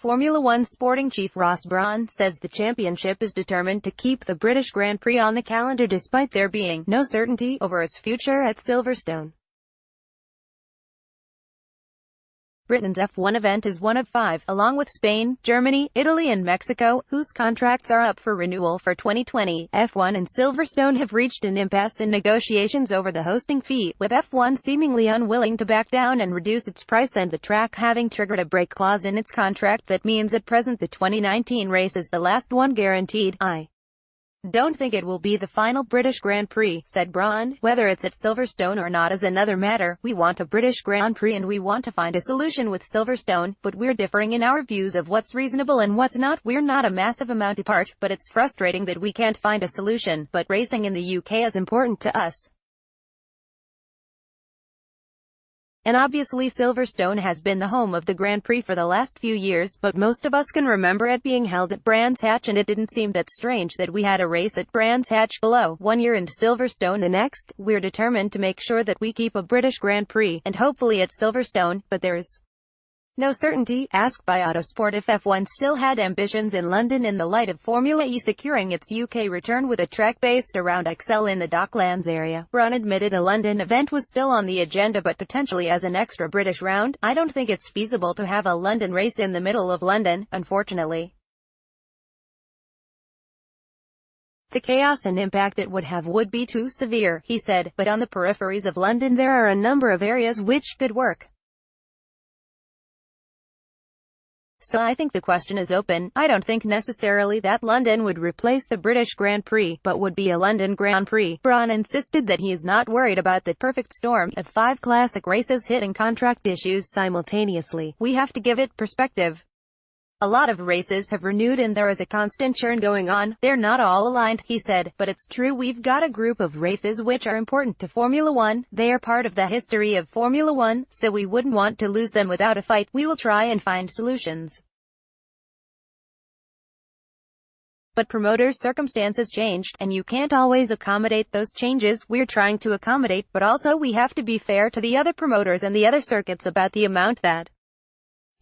Formula One sporting chief Ross Brawn says the championship is determined to keep the British Grand Prix on the calendar despite there being no certainty over its future at Silverstone. Britain's F1 event is one of 5, along with Spain, Germany, Italy and Mexico, whose contracts are up for renewal for 2020. F1 and Silverstone have reached an impasse in negotiations over the hosting fee, with F1 seemingly unwilling to back down and reduce its price and the track having triggered a break clause in its contract that means at present the 2019 race is the last one guaranteed. "I don't think it will be the final British Grand Prix," said Brawn. "Whether it's at Silverstone or not is another matter. We want a British Grand Prix and we want to find a solution with Silverstone, but we're differing in our views of what's reasonable and what's not. We're not a massive amount apart, but it's frustrating that we can't find a solution. But racing in the UK is important to us. And obviously Silverstone has been the home of the Grand Prix for the last few years, but most of us can remember it being held at Brands Hatch and it didn't seem that strange that we had a race at Brands Hatch below one year and Silverstone the next. We're determined to make sure that we keep a British Grand Prix, and hopefully at Silverstone, but there's no certainty." Asked by Autosport if F1 still had ambitions in London in the light of Formula E securing its UK return with a track based around Excel in the Docklands area, Brawn admitted a London event was still on the agenda but potentially as an extra British round. "I don't think it's feasible to have a London race in the middle of London, unfortunately. The chaos and impact it would have would be too severe," he said, "but on the peripheries of London there are a number of areas which could work. So I think the question is open. I don't think necessarily that London would replace the British Grand Prix, but would be a London Grand Prix." Brawn insisted that he is not worried about the perfect storm of 5 classic races hitting contract issues simultaneously. "We have to give it perspective. A lot of races have renewed and there is a constant churn going on. They're not all aligned," he said, "but it's true we've got a group of races which are important to Formula One. They are part of the history of Formula One, so we wouldn't want to lose them without a fight. We will try and find solutions. But promoters' circumstances changed, and you can't always accommodate those changes. We're trying to accommodate, but also we have to be fair to the other promoters and the other circuits about the amount that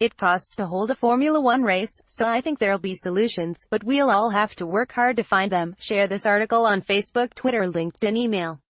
it costs to hold a Formula One race, so I think there'll be solutions, but we'll all have to work hard to find them." Share this article on Facebook, Twitter, LinkedIn, email.